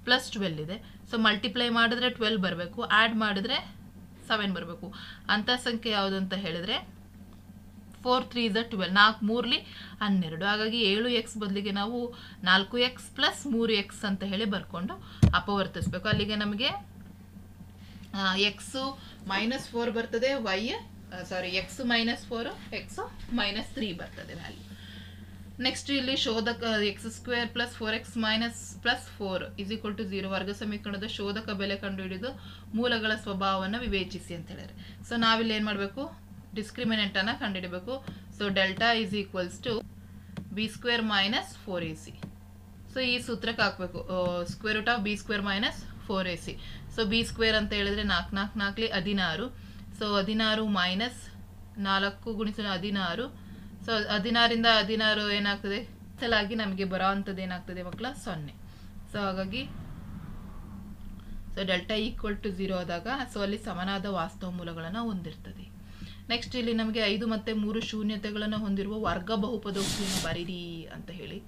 + 12 ಇದೆ. ಸೊ ಮಲ್ಟಿಪ್ಲೈ ಮಾಡಿದ್ರೆ 12 ಬರಬೇಕು, ಆ್ಯಡ್ ಮಾಡಿದ್ರೆ 7 ಬರಬೇಕು. ಅಂಥ ಸಂಖ್ಯೆ ಯಾವುದು ಅಂತ ಹೇಳಿದ್ರೆ 4 3 is 12, 4 3 12. ಹಾಗಾಗಿ 7x ಬದಲಿಗೆ ನಾವು 4x ಪ್ಲಸ್ 3x ಅಂತ ಹೇಳಿ ಬರ್ಕೊಂಡು ಅಪವರ್ತಿಸ್ಬೇಕು. ಅಲ್ಲಿಗೆ ನಮಗೆ ಎಕ್ಸು -4 ಬರ್ತದೆ, ಎಕ್ಸ್ -4 ಎಕ್ಸ್ -3 ಬರ್ತದೆ ವ್ಯಾಲ್ಯೂ. ನೆಕ್ಸ್ಟ್ ಇಲ್ಲಿ ಶೋಧಕ x² + 4x - +4 = 0 ವರ್ಗ ಸಮೀಕರಣದ ಶೋಧಕ ಬೆಲೆ ಕಂಡುಹಿಡಿದು ಮೂಲಗಳ ಸ್ವಭಾವವನ್ನು ವಿವೇಚಿಸಿ ಅಂತ ಹೇಳಿದ್ರೆ. ಸೊ ನಾವಿಲ್ಲಿ ಏನು ಮಾಡಬೇಕು, ಡಿಸ್ಕ್ರಿಮಿನೆಂಟ್ ಅನ್ನು ಕಂಡುಹಿಡಬೇಕು. So delta = b² - 4ac. So ಈ ಸೂತ್ರಕ್ಕೆ ಹಾಕಬೇಕು √b² - 4ac. ಸೊ b² ಅಂತ ಹೇಳಿದ್ರೆ 4 4 4 16. ಸೊ 16 - 4 × 16. ಸೊ 16ರಿಂದ 16 ಏನಾಗ್ತದೆ ಸಲಾಗಿ ನಮಗೆ ಬರೋ ಅಂಥದ್ದು ಏನಾಗ್ತದೆ ಮಕ್ಕಳ 0. ಸೊ ಹಾಗಾಗಿ ಡೆಲ್ಟಾ = 0 ಆದಾಗ ಸೊ ಅಲ್ಲಿ ಸಮನಾದ ವಾಸ್ತವ ಮೂಲಗಳನ್ನು ಹೊಂದಿರ್ತದೆ. ನೆಕ್ಸ್ಟ್ ಇಲ್ಲಿ ನಮಗೆ 5 ಮತ್ತು 3 ಶೂನ್ಯತೆಗಳನ್ನು ಹೊಂದಿರುವ ವರ್ಗ ಬಹುಪದೋಕ್ತಿಯನ್ನು ಬರೀರಿ ಅಂತ ಹೇಳಿ.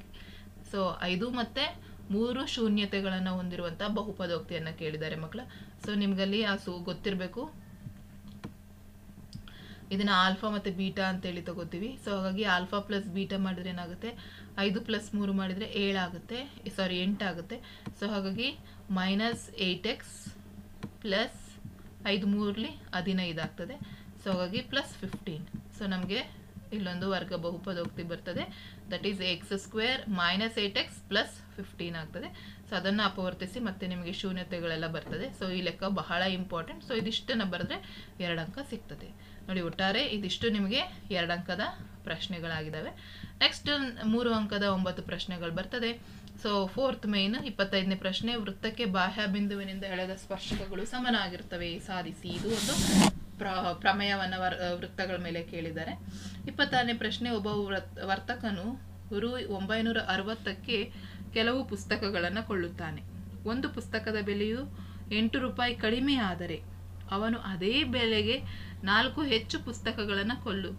ಸೊ 5 ಮತ್ತು 3 ಶೂನ್ಯತೆಗಳನ್ನು ಹೊಂದಿರುವಂಥ ಬಹುಪದೋಕ್ತಿಯನ್ನು ಕೇಳಿದ್ದಾರೆ ಮಕ್ಕಳ. ಸೊ ನಿಮ್ಗಲ್ಲಿ ಗೊತ್ತಿರಬೇಕು, ಇದನ್ನ ಆಲ್ಫಾ ಮತ್ತು ಬೀಟಾ ಅಂತೇಳಿ ತಗೋತೀವಿ. ಸೊ ಹಾಗಾಗಿ ಆಲ್ಫಾ ಪ್ಲಸ್ ಬೀಟಾ ಮಾಡಿದ್ರೆ ಏನಾಗುತ್ತೆ, 5 + 3 ಮಾಡಿದರೆ 7 ಆಗುತ್ತೆ, 8 ಆಗುತ್ತೆ. ಸೊ ಹಾಗಾಗಿ -8x ಪ್ಲಸ್ 5 3 15 ಆಗ್ತದೆ. ಸೊ ಹಾಗಾಗಿ +15. ಸೊ ನಮಗೆ ಇಲ್ಲೊಂದು ವರ್ಗ ಬಹುಪದೋಕ್ತಿ ಬರ್ತದೆ, ದಟ್ ಈಸ್ x² - 8x + 15 ಆಗ್ತದೆ. ಸೊ ಅದನ್ನು ಅಪವರ್ತಿಸಿ ಮತ್ತೆ ನಿಮಗೆ ಶೂನ್ಯತೆಗಳೆಲ್ಲ ಬರ್ತದೆ. ಸೊ ಈ ಲೆಕ್ಕ ಬಹಳ ಇಂಪಾರ್ಟೆಂಟ್. ಸೊ ಇದಿಷ್ಟನ್ನು ಬರೆದ್ರೆ 2 ಅಂಕ ಸಿಗ್ತದೆ ನೋಡಿ. ಒಟ್ಟಾರೆ ಇದಿಷ್ಟು ನಿಮಗೆ 2 ಅಂಕದ ಪ್ರಶ್ನೆಗಳಾಗಿದ್ದಾವೆ. ನೆಕ್ಸ್ಟ್ 3 ಅಂಕದ 9 ಪ್ರಶ್ನೆಗಳು ಬರ್ತದೆ. ಸೊ 4th ಮೇನ್ 25ನೇ ಪ್ರಶ್ನೆ, ವೃತ್ತಕ್ಕೆ ಬಾಹ್ಯ ಬಿಂದುವಿನಿಂದ ಎಳೆದ ಸ್ಪರ್ಶಕಗಳು ಸಮನಾಗಿರ್ತವೆ ಸಾಧಿಸಿ. ಇದು ಒಂದು ಪ್ರಮೇಯವನ್ನು ವೃತ್ತಗಳ ಮೇಲೆ ಕೇಳಿದ್ದಾರೆ. 26ನೇ ಪ್ರಶ್ನೆ, ಒಬ್ಬ ವರ್ತಕನು ರು 960ಕ್ಕೆ ಕೆಲವು ಪುಸ್ತಕಗಳನ್ನು ಕೊಳ್ಳುತ್ತಾನೆ. ಒಂದು ಪುಸ್ತಕದ ಬೆಲೆಯು 8 ರೂಪಾಯಿ ಕಡಿಮೆ ಆದರೆ ಅವನು ಅದೇ ಬೆಲೆಗೆ 4 ಹೆಚ್ಚು ಪುಸ್ತಕಗಳನ್ನು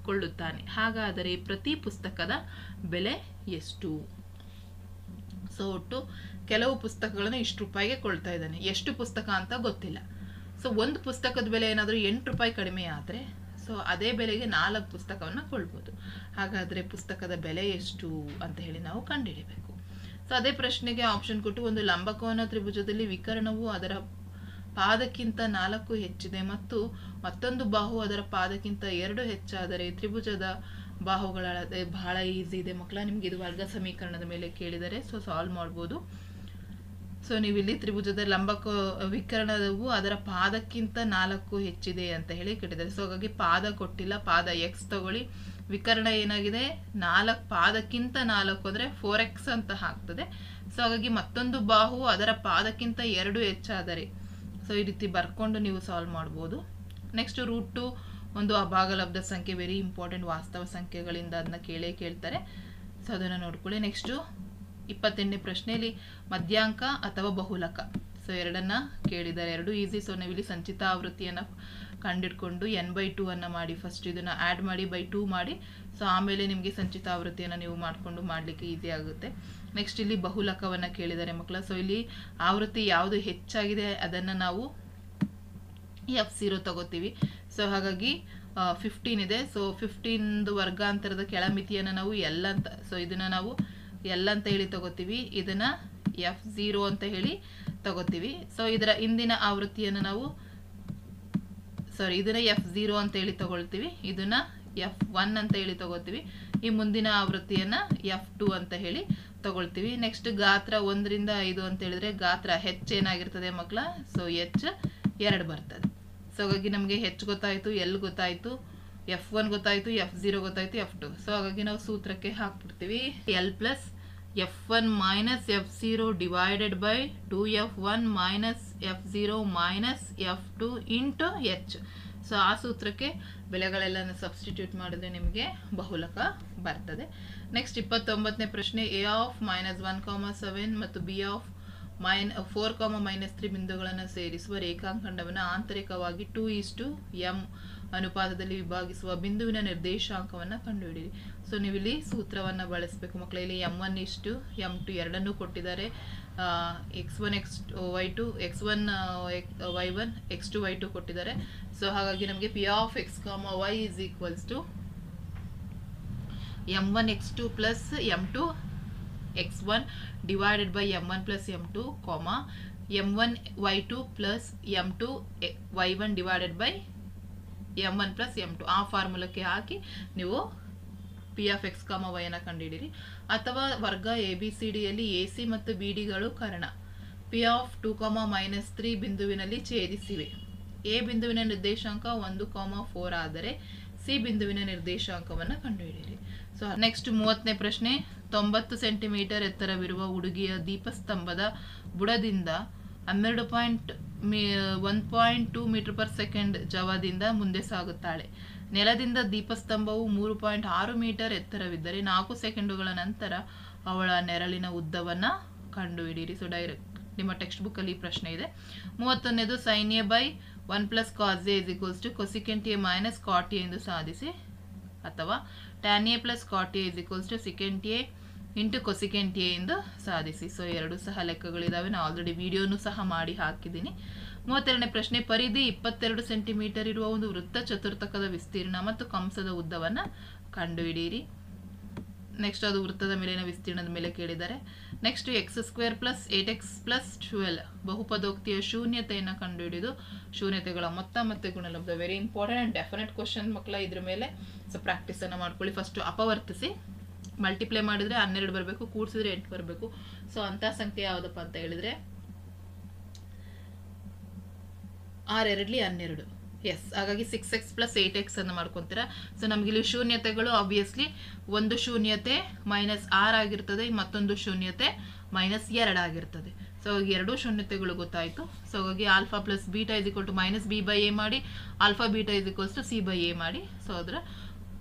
ಕೊಳ್ಳುತ್ತಾನೆ. ಹಾಗಾದರೆ ಪ್ರತಿ ಪುಸ್ತಕದ ಬೆಲೆ ಎಷ್ಟು? ಸೊ ಒಟ್ಟು ಕೆಲವು ಪುಸ್ತಕಗಳನ್ನು ಇಷ್ಟು ರೂಪಾಯಿಗೆ ಕೊಳ್ತಾ ಇದ್ದಾನೆ, ಎಷ್ಟು ಪುಸ್ತಕ ಅಂತ ಗೊತ್ತಿಲ್ಲ. ಸೊ ಒಂದು ಪುಸ್ತಕದ ಬೆಲೆ ಏನಾದರೂ 8 ರೂಪಾಯಿ ಕಡಿಮೆ ಆದರೆ ಸೊ ಅದೇ ಬೆಲೆಗೆ 4 ಪುಸ್ತಕವನ್ನು ಕೊಳ್ಬೋದು. ಹಾಗಾದರೆ ಪುಸ್ತಕದ ಬೆಲೆ ಎಷ್ಟು ಅಂತ ಹೇಳಿ ನಾವು ಕಂಡುಹಿಡಿಯಬೇಕು. ಸೊ ಅದೇ ಪ್ರಶ್ನೆಗೆ ಆಪ್ಷನ್ ಕೊಟ್ಟು, ಒಂದು ಲಂಬಕೋನ ತ್ರಿಭುಜದಲ್ಲಿ ವಿಕರ್ಣವು ಅದರ ಪಾದಕ್ಕಿಂತ 4 ಹೆಚ್ಚಿದೆ ಮತ್ತು ಮತ್ತೊಂದು ಬಾಹು ಅದರ ಪಾದಕ್ಕಿಂತ 2 ಹೆಚ್ಚಾದರೆ ತ್ರಿಭುಜದ ಬಾಹುಗಳ ಅಳತೆ ಬಹಳ ಈಸಿ ಇದೆ ಮಕ್ಕಳ. ನಿಮ್ಗೆ ಇದು ವರ್ಗ ಸಮೀಕರಣದ ಮೇಲೆ ಕೇಳಿದರೆ ಸೊ ಸಾಲ್ವ್ ಮಾಡ್ಬೋದು. ಸೊ ನೀವಿಲ್ಲಿ ತ್ರಿಭುಜದ ವಿಕರ್ಣವು ಅದರ ಪಾದಕ್ಕಿಂತ 4 ಹೆಚ್ಚಿದೆ ಅಂತ ಹೇಳಿ ಕೇಳಿದ್ದಾರೆ. ಸೊ ಹಾಗಾಗಿ ಪಾದ ಕೊಟ್ಟಿಲ್ಲ, ಪಾದ x ತಗೊಳ್ಳಿ. ವಿಕರ್ಣ ಏನಾಗಿದೆ 4 ಪಾದಕ್ಕಿಂತ 4 ಅಂದರೆ 4x ಅಂತ ಆಗ್ತದೆ. ಸೊ ಹಾಗಾಗಿ ಮತ್ತೊಂದು ಬಾಹು ಅದರ ಪಾದಕ್ಕಿಂತ 2 ಹೆಚ್ಚಾದರೆ ಸೊ ಈ ರೀತಿ ಬರ್ಕೊಂಡು ನೀವು ಸಾಲ್ವ್ ಮಾಡ್ಬೋದು. ನೆಕ್ಸ್ಟ್ √2 ಒಂದು ಅಭಾಗಲಬ್ಧ ಸಂಖ್ಯೆ, ವೆರಿ ಇಂಪಾರ್ಟೆಂಟ್, ವಾಸ್ತವ ಸಂಖ್ಯೆಗಳಿಂದ ಅದನ್ನ ಕೇಳ್ತಾರೆ. ಸೊ ಅದನ್ನು ನೋಡ್ಕೊಳ್ಳಿ. ನೆಕ್ಸ್ಟು 28ನೇ ಪ್ರಶ್ನೆಯಲ್ಲಿ ಮಧ್ಯಾಂಕ ಅಥವಾ ಬಹುಲಕ, ಸೊ ಎರಡನ್ನ ಕೇಳಿದ್ದಾರೆ, 2 ಈಸಿ. ಸೊ ನಾವಿಲ್ಲಿ ಸಂಚಿತ ಆವೃತ್ತಿಯನ್ನು ಕಂಡಿಡ್ಕೊಂಡು n/2 ಅನ್ನು ಮಾಡಿ, ಫಸ್ಟ್ ಇದನ್ನು ಆ್ಯಡ್ ಮಾಡಿ /2 ಮಾಡಿ. ಸೊ ಆಮೇಲೆ ನಿಮಗೆ ಸಂಚಿತ ಆವೃತ್ತಿಯನ್ನು ನೀವು ಮಾಡಿಕೊಂಡು ಮಾಡಲಿಕ್ಕೆ ಈಸಿ ಆಗುತ್ತೆ. ನೆಕ್ಸ್ಟ್ ಇಲ್ಲಿ ಬಹುಲಕವನ್ನು ಕೇಳಿದ್ದಾರೆ ಮಕ್ಕಳ. ಸೊ ಇಲ್ಲಿ ಆವೃತ್ತಿ ಯಾವುದು ಹೆಚ್ಚಾಗಿದೆ ಅದನ್ನು ನಾವು f0 ತಗೋತೀವಿ. ಸೊ ಹಾಗಾಗಿ 15 ಇದೆ. ಸೊ 15 ವರ್ಗಾಂತರದ ಕೆಳಮಿತಿಯನ್ನು ನಾವು L ಅಂತ, ಸೊ ಇದನ್ನು ನಾವು L ಅಂತ ಹೇಳಿ ತಗೋತೀವಿ, ಇದನ್ನು f0 ಅಂತ ಹೇಳಿ ತಗೋತೀವಿ. ಸೊ ಇದರ ಹಿಂದಿನ ಆವೃತ್ತಿಯನ್ನು ನಾವು ಇದನ್ನ f0 ಅಂತ ಹೇಳಿ ತಗೊಳ್ತೀವಿ, ಇದನ್ನ f1 ಅಂತ ಹೇಳಿ ತಗೋತೀವಿ, ಈ ಮುಂದಿನ ಆವೃತ್ತಿಯನ್ನು f2 ಅಂತ ಹೇಳಿ ತಗೊಳ್ತೀವಿ. ನೆಕ್ಸ್ಟ್ ಗಾತ್ರ 1 ರಿಂದ 5 ಅಂತ ಹೇಳಿದ್ರೆ ಗಾತ್ರ h ಏನಾಗಿರ್ತದೆ ಮಕ್ಕಳ, ಸೊ h 2 ಬರ್ತದೆ. ಸೊ ಹಾಗಾಗಿ ನಮಗೆ h ಗೊತ್ತಾಯಿತು, L ಗೊತ್ತಾಯಿತು, f1 ಗೊತ್ತಾಯಿತು, f0 ಗೊತ್ತಾಯಿತು, f2. ಸೊ ಹಾಗಾಗಿ ನಾವು ಸೂತ್ರಕ್ಕೆ ಹಾಕ್ಬಿಡ್ತೀವಿ, L plus f1 minus f0 divided by 2f1 minus f0 minus f2 into h. So ಆ ಸೂತ್ರಕ್ಕೆ ಬೆಲೆಗಳೆಲ್ಲ ಸಬ್ಸ್ಟಿಟ್ಯೂಟ್ ಮಾಡಿದ್ರೆ ನಿಮಗೆ ಬಹುಲಕ ಬರ್ತದೆ. ನೆಕ್ಸ್ಟ್ 29ನೇ ಪ್ರಶ್ನೆ, a ಆಫ್ -1,7 ಮತ್ತು b ಆಫ್ -4,-3 ಬಿಂದುಗಳನ್ನು ಸೇರಿಸುವ ರೇಖಾಖಂಡವನ್ನು ಆಂತರಿಕವಾಗಿ 2:m ಅನುಪಾತದಲ್ಲಿ ವಿಭಾಗಿಸುವ ಬಿಂದುವಿನ ನಿರ್ದೇಶಾಂಕವನ್ನು ಕಂಡುಹಿಡಿಯಿರಿ. ಸೊ ನೀವಿಲ್ಲಿ ಸೂತ್ರವನ್ನು ಬಳಸಬೇಕು ಮಕ್ಕಳ. ಇಲ್ಲಿ m1 m2 ಎರಡನ್ನೂ ಕೊಟ್ಟಿದ್ದಾರೆ, x1 y2 x1 y1 x2 y2 ಕೊಟ್ಟಿದ್ದಾರೆ. ಸೊ ಹಾಗಾಗಿ ನಮಗೆ p of x, y is equals to m1x2 plus m2x1 divided by m1 plus m2, m1y2 plus m2y1 divided by m1 plus m2 ಆ ಫಾರ್ಮುಲಾಕ್ಕೆ ಹಾಕಿ ನೀವು P of X comma Y ಅನ್ನು ಕಂಡುಹಿಡಿಯಿರಿ. ಅಥವಾ ವರ್ಗ ಎ ಬಿ ಸಿ ಡಿಯಲ್ಲಿ A C ಮತ್ತು ಬಿ ಡಿಗಳು ಕರ್ಣ ಪಿ ಆಫ್ 2,-3 ಬಿಂದುವಿನಲ್ಲಿ ಛೇದಿಸಿವೆ. ಎ ಬಿಂದುವಿನ ನಿರ್ದೇಶಾಂಕ 1,4 ಆದರೆ ಸಿ ಬಿಂದುವಿನ ನಿರ್ದೇಶಾಂಕವನ್ನು ಕಂಡುಹಿಡಿಯಿರಿ. ಸೊ ನೆಕ್ಸ್ಟ್ 30ನೇ ಪ್ರಶ್ನೆ. 90 ಸೆಂಟಿಮೀಟರ್ ಎತ್ತರವಿರುವ ಹುಡುಗಿಯ ದೀಪಸ್ತಂಭದ ಬುಡದಿಂದ 1.2 ಮೀಟರ್ ಪರ್ ಸೆಕೆಂಡ್ ಜವದಿಂದ ಮುಂದೆ ಸಾಗುತ್ತಾಳೆ. ನೆಲದಿಂದ ದೀಪಸ್ತಂಭವು 3.6 ಮೀಟರ್ ಎತ್ತರವಿದ್ದರೆ 4 ಸೆಕೆಂಡುಗಳ ನಂತರ ಅವಳ ನೆರಳಿನ ಉದ್ದವನ್ನು ಕಂಡುಹಿಡಿಯಿರಿ. ಸೊ ಡೈರೆಕ್ಟ್ ನಿಮ್ಮ ಟೆಕ್ಸ್ಟ್ ಬುಕ್ ಅಲ್ಲಿ ಪ್ರಶ್ನೆ ಇದೆ. 31ನೇದು sin a by 1 plus cos a is equals to cosecant a minus cot a ಎಂದು ಸಾಧಿಸಿ. ಅಥವಾ tan a plus cot a is equals to secant a into cosecant a ಎಂದು ಸಾಧಿಸಿ. So ಎರಡು ಸಹ ಲೆಕ್ಕಗಳಿದಾವೆ. ನಾನು ಆಲ್ರೆಡಿ ವಿಡಿಯೋನು ಸಹ ಮಾಡಿ ಹಾಕಿದ್ದೀನಿ. 32ನೇ ಪ್ರಶ್ನೆ. ಪರಿಧಿ 22 ಸೆಂಟಿಮೀಟರ್ ಇರುವ ಒಂದು ವೃತ್ತ ಚತುರ್ಥಕದ ವಿಸ್ತೀರ್ಣ ಮತ್ತು ಕಂಸದ ಉದ್ದವನ್ನು ಕಂಡುಹಿಡಿಯಿರಿ. ನೆಕ್ಸ್ಟ್ ಅದು ವೃತ್ತದ ಮೇಲಿನ ವಿಸ್ತೀರ್ಣದ ಮೇಲೆ ಕೇಳಿದ್ದಾರೆ. Next x² plus 8x plus 12 ಬಹುಪದೋಕ್ತಿಯ ಶೂನ್ಯತೆಯನ್ನು ಕಂಡುಹಿಡಿದು ಶೂನ್ಯತೆಗಳ ಮೊತ್ತ ಮತ್ತೆ ಗುಣಲಬ್ಧ. Very important and definite question ಮಕ್ಕಳ. ಇದ್ರ ಮೇಲೆ ಸೊ ಪ್ರಾಕ್ಟೀಸನ್ನು ಮಾಡ್ಕೊಳ್ಳಿ. ಫಸ್ಟ್ ಅಪವರ್ತಿಸಿ, ಮಲ್ಟಿಪ್ಲೈ ಮಾಡಿದರೆ 12 ಬರಬೇಕು, ಕೂಡಿಸಿದ್ರೆ 8 ಬರಬೇಕು. ಸೊ ಅಂಥ ಸಂಖ್ಯೆ ಯಾವುದಪ್ಪ ಅಂತ ಹೇಳಿದರೆ 6 2 12. ಎಸ್, ಹಾಗಾಗಿ 6x plus 8x ಅನ್ನು ಮಾಡ್ಕೊತೀರಾ. ಸೊ ನಮ್ಗೆ ಇಲ್ಲಿ ಶೂನ್ಯತೆಗಳು ಆಬ್ವಿಯಸ್ಲಿ ಒಂದು ಶೂನ್ಯತೆ -6 ಆಗಿರ್ತದೆ, ಮತ್ತೊಂದು ಶೂನ್ಯತೆ -2 ಆಗಿರ್ತದೆ. ಸೊ ಎರಡೂ ಶೂನ್ಯತೆಗಳು ಗೊತ್ತಾಯಿತು. ಸೊ ಹಾಗಾಗಿ alpha plus beta is equal to -b/a ಮಾಡಿ, alpha beta is equals to c/a ಮಾಡಿ. ಸೊ ಅದರ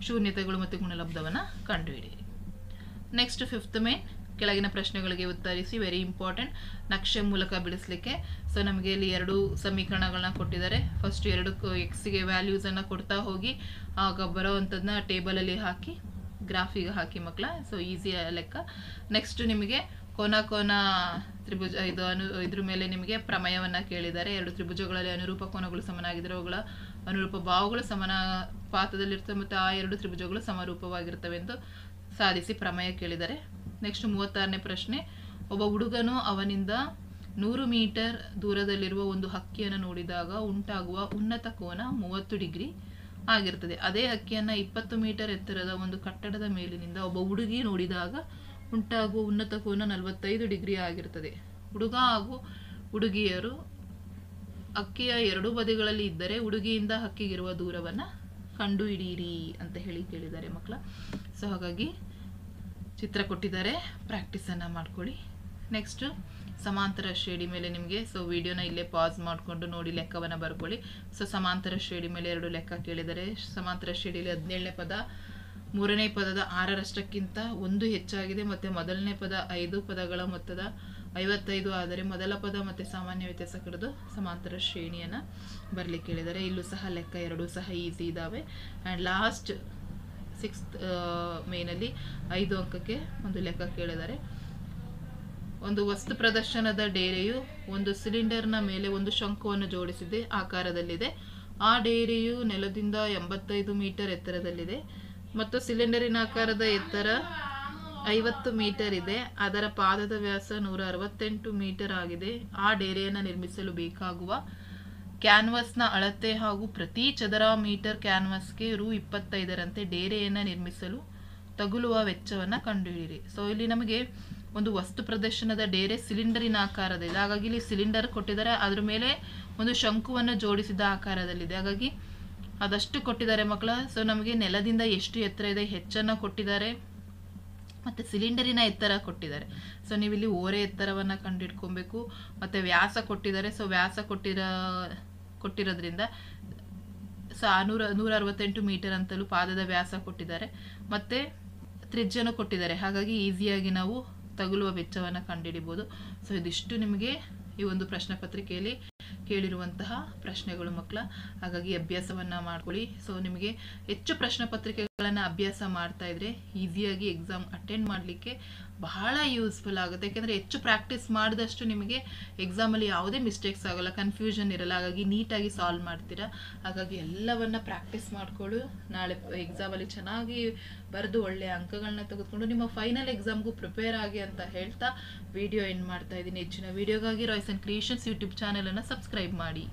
ಶೂನ್ಯತೆಗಳು ಮತ್ತು ಗುಣಲಬ್ಧವನ್ನು ಕಂಡುಹಿಡಿಯಿರಿ. Next 5th main. ಕೆಳಗಿನ ಪ್ರಶ್ನೆಗಳಿಗೆ ಉತ್ತರಿಸಿ. ವೆರಿ ಇಂಪಾರ್ಟೆಂಟ್, ನಕ್ಷೆ ಮೂಲಕ ಬಿಡಿಸ್ಲಿಕ್ಕೆ. ಸೊ ನಮಗೆ ಇಲ್ಲಿ 2 ಸಮೀಕರಣಗಳನ್ನ ಕೊಟ್ಟಿದ್ದಾರೆ. ಫಸ್ಟ್ 2 ಎಕ್ಸ್ಗೆ ವ್ಯಾಲ್ಯೂಸನ್ನು ಕೊಡ್ತಾ ಹೋಗಿ ಆಗ ಬರೋವಂಥದ್ದನ್ನ ಟೇಬಲಲ್ಲಿ ಹಾಕಿ ಗ್ರಾಫಿಗೆ ಹಾಕಿ ಮಕ್ಕಳ. ಸೊ ಈಸಿ ಲೆಕ್ಕ. ನೆಕ್ಸ್ಟ್ ನಿಮಗೆ ಕೋನ ತ್ರಿಭುಜ ಇದ್ರ ಮೇಲೆ ನಿಮಗೆ ಪ್ರಮೇಯವನ್ನು ಕೇಳಿದ್ದಾರೆ. 2 ತ್ರಿಭುಜಗಳಲ್ಲಿ ಅನುರೂಪ ಕೋನಗಳು ಸಮನಾಗಿದ್ದರೆ ಅವುಗಳ ಅನುರೂಪ ಬಾಹುಗಳು ಸಮಾನ ಪಾತದಲ್ಲಿರ್ತವೆ ಮತ್ತು ಆ 2 ತ್ರಿಭುಜಗಳು ಸಮರೂಪವಾಗಿರ್ತವೆ ಎಂದು ಸಾಧಿಸಿ ಪ್ರಮೇಯ ಕೇಳಿದ್ದಾರೆ. ನೆಕ್ಸ್ಟ್ 36ನೇ ಪ್ರಶ್ನೆ. ಒಬ್ಬ ಹುಡುಗನು ಅವನಿಂದ 100 ಮೀಟರ್ ದೂರದಲ್ಲಿರುವ ಒಂದು ಹಕ್ಕಿಯನ್ನು ನೋಡಿದಾಗ ಉಂಟಾಗುವ ಉನ್ನತ ಕೋನ 30 ಡಿಗ್ರಿ ಆಗಿರ್ತದೆ. ಅದೇ ಹಕ್ಕಿಯನ್ನು 20 ಮೀಟರ್ ಎತ್ತರದ ಒಂದು ಕಟ್ಟಡದ ಮೇಲಿನಿಂದ ಒಬ್ಬ ಹುಡುಗಿ ನೋಡಿದಾಗ ಉಂಟಾಗುವ ಉನ್ನತ ಕೋನ 45 ಡಿಗ್ರಿ ಆಗಿರ್ತದೆ. ಹುಡುಗ ಹಾಗೂ ಹುಡುಗಿಯರು ಹಕ್ಕಿಯ 2 ಬದಿಗಳಲ್ಲಿ ಇದ್ದರೆ ಹುಡುಗಿಯಿಂದ ಹಕ್ಕಿಗಿರುವ ದೂರವನ್ನು ಕಂಡುಹಿಡಿಯಿರಿ ಅಂತ ಹೇಳಿ ಕೇಳಿದ್ದಾರೆ ಮಕ್ಕಳ. ಸೊ ಹಾಗಾಗಿ ಚಿತ್ರ ಕೊಟ್ಟಿದ್ದಾರೆ, ಪ್ರಾಕ್ಟೀಸನ್ನು ಮಾಡ್ಕೊಳ್ಳಿ. ನೆಕ್ಸ್ಟ್ ಸಮಾಂತರ ಶ್ರೇಣಿ ಮೇಲೆ ನಿಮಗೆ ಸೊ ವಿಡಿಯೋನ ಇಲ್ಲೇ ಪಾಸ್ ಮಾಡಿಕೊಂಡು ನೋಡಿ ಲೆಕ್ಕವನ್ನು ಬರ್ಕೊಳ್ಳಿ. ಸೊ ಸಮಾಂತರ ಶ್ರೇಣಿ ಮೇಲೆ 2 ಲೆಕ್ಕ ಕೇಳಿದರೆ. ಸಮಾಂತರ ಶ್ರೇಣಿಯಲ್ಲಿ 17ನೇ ಪದ 3ನೇ ಪದದ 6ರಷ್ಟಕ್ಕಿಂತ 1 ಹೆಚ್ಚಾಗಿದೆ ಮತ್ತು ಮೊದಲನೇ ಪದ 5 ಪದಗಳ ಮೊತ್ತದ 55 ಆದರೆ ಮೊದಲ ಪದ ಮತ್ತು ಸಾಮಾನ್ಯ ವ್ಯತ್ಯಾಸ ಕಳೆದು ಸಮಾಂತರ ಶ್ರೇಣಿಯನ್ನು ಬರಲಿಕ್ಕೆ ಕೇಳಿದ್ದಾರೆ. ಇಲ್ಲೂ ಸಹ ಲೆಕ್ಕ 2 ಸಹ ಈಸಿ ಇದ್ದಾವೆ. ಆ್ಯಂಡ್ ಲಾಸ್ಟ್ 6th ಮೇನಲ್ಲಿ 5 ಅಂಕಕ್ಕೆ ಒಂದು ಲೆಕ್ಕ ಕೇಳಿದ್ದಾರೆ. ಒಂದು ವಸ್ತು ಪ್ರದರ್ಶನದ ಡೇರೆಯು ಒಂದು ಸಿಲಿಂಡರ್ನ ಮೇಲೆ ಒಂದು ಶಂಕುವನ್ನು ಜೋಡಿಸಿದೆ ಆಕಾರದಲ್ಲಿದೆ. ಆ ಡೇರೆಯು ನೆಲದಿಂದ 85 ಮೀಟರ್ ಎತ್ತರದಲ್ಲಿದೆ ಮತ್ತು ಸಿಲಿಂಡರಿನ ಆಕಾರದ ಎತ್ತರ 50 ಮೀಟರ್ ಇದೆ. ಅದರ ಪಾದದ ವ್ಯಾಸ 168 ಮೀಟರ್ ಆಗಿದೆ. ಆ ಡೇರೆಯನ್ನು ನಿರ್ಮಿಸಲು ಬೇಕಾಗುವ ಕ್ಯಾನ್ವಾಸ್ನ ಅಳತೆ ಹಾಗೂ ಪ್ರತಿ ಚದರ ಮೀಟರ್ ಕ್ಯಾನ್ವಾಸ್ಗೆ ರೂ. 25ರಂತೆ ಡೇರೆಯನ್ನು ನಿರ್ಮಿಸಲು ತಗುಲುವ ವೆಚ್ಚವನ್ನು ಕಂಡುಹಿಡಿಯಿರಿ. ಸೊ ಇಲ್ಲಿ ನಮಗೆ ಒಂದು ವಸ್ತು ಪ್ರದರ್ಶನದ ಡೇರೆ ಸಿಲಿಂಡರಿನ ಆಕಾರದಲ್ಲಿದೆ. ಹಾಗಾಗಿ ಇಲ್ಲಿ ಸಿಲಿಂಡರ್ ಕೊಟ್ಟಿದ್ದಾರೆ, ಅದ್ರ ಮೇಲೆ ಒಂದು ಶಂಕುವನ್ನು ಜೋಡಿಸಿದ ಆಕಾರದಲ್ಲಿದೆ. ಹಾಗಾಗಿ ಅದಷ್ಟು ಕೊಟ್ಟಿದ್ದಾರೆ ಮಕ್ಕಳ. ಸೊ ನಮಗೆ ನೆಲದಿಂದ ಎಷ್ಟು ಎತ್ತರ ಇದೆ ಹೆಚ್ಚನ್ನು ಕೊಟ್ಟಿದ್ದಾರೆ ಮತ್ತು ಸಿಲಿಂಡರಿನ ಎತ್ತರ ಕೊಟ್ಟಿದ್ದಾರೆ. ಸೊ ನೀವಿಲ್ಲಿ ಓರೆ ಎತ್ತರವನ್ನು ಕಂಡುಹಿಡ್ಕೊಬೇಕು ಮತ್ತು ವ್ಯಾಸ ಕೊಟ್ಟಿದ್ದಾರೆ. ಸೊ ವ್ಯಾಸ ಕೊಟ್ಟಿರೋದ್ರಿಂದ 168 ಮೀಟರ್ ಅಂತಲೂ ಪಾದದ ವ್ಯಾಸ ಕೊಟ್ಟಿದ್ದಾರೆ ಮತ್ತು ತ್ರಿಜ್ಯನೂ ಕೊಟ್ಟಿದ್ದಾರೆ. ಹಾಗಾಗಿ ಈಸಿಯಾಗಿ ನಾವು ತಗುಲುವ ವೆಚ್ಚವನ್ನು ಕಂಡುಹಿಡಿಬೋದು. ಸೊ ಇದಿಷ್ಟು ನಿಮಗೆ ಈ ಒಂದು ಪ್ರಶ್ನೆ ಪತ್ರಿಕೆಯಲ್ಲಿ ಕೇಳಿರುವಂತಹ ಪ್ರಶ್ನೆಗಳು ಮಕ್ಕಳ. ಹಾಗಾಗಿ ಅಭ್ಯಾಸವನ್ನು ಮಾಡ್ಕೊಳ್ಳಿ. ಸೊ ನಿಮಗೆ ಹೆಚ್ಚು ಪ್ರಶ್ನೆ ಪತ್ರಿಕೆ ಗಳನ್ನ ಅಭ್ಯಾಸ ಮಾಡ್ತಾ ಇದ್ರೆ ಈಸಿಯಾಗಿ ಎಕ್ಸಾಮ್ ಅಟೆಂಡ್ ಮಾಡಲಿಕ್ಕೆ ಬಹಳ ಯೂಸ್ಫುಲ್ ಆಗುತ್ತೆ. ಯಾಕೆಂದರೆ ಹೆಚ್ಚು ಪ್ರಾಕ್ಟೀಸ್ ಮಾಡಿದಷ್ಟು ನಿಮಗೆ ಎಕ್ಸಾಮಲ್ಲಿ ಯಾವುದೇ ಮಿಸ್ಟೇಕ್ಸ್ ಆಗೋಲ್ಲ, ಕನ್ಫ್ಯೂಷನ್ ಇರಲ್ಲ, ಹಾಗಾಗಿ ನೀಟಾಗಿ ಸಾಲ್ವ್ ಮಾಡ್ತೀರಾ. ಹಾಗಾಗಿ ಎಲ್ಲವನ್ನ ಪ್ರಾಕ್ಟೀಸ್ ಮಾಡಿಕೊಳ್ಳು. ನಾಳೆ ಎಕ್ಸಾಮಲ್ಲಿ ಚೆನ್ನಾಗಿ ಬರೆದು ಒಳ್ಳೆಯ ಅಂಕಗಳನ್ನ ತೆಗೆದುಕೊಂಡು ನಿಮ್ಮ ಫೈನಲ್ ಎಕ್ಸಾಮ್ಗೂ ಪ್ರಿಪೇರ್ ಆಗಿ ಅಂತ ಹೇಳ್ತಾ ವಿಡಿಯೋ ಎಂಡ್ ಮಾಡ್ತಾ ಇದ್ದೀನಿ. ಹೆಚ್ಚಿನ ವಿಡಿಯೋಗಾಗಿ ರಾಯ್ಸ್ ಆ್ಯಂಡ್ ಕ್ರಿಯೇಷನ್ಸ್ ಯೂಟ್ಯೂಬ್ ಚಾನಲನ್ನು ಸಬ್ಸ್ಕ್ರೈಬ್ ಮಾಡಿ.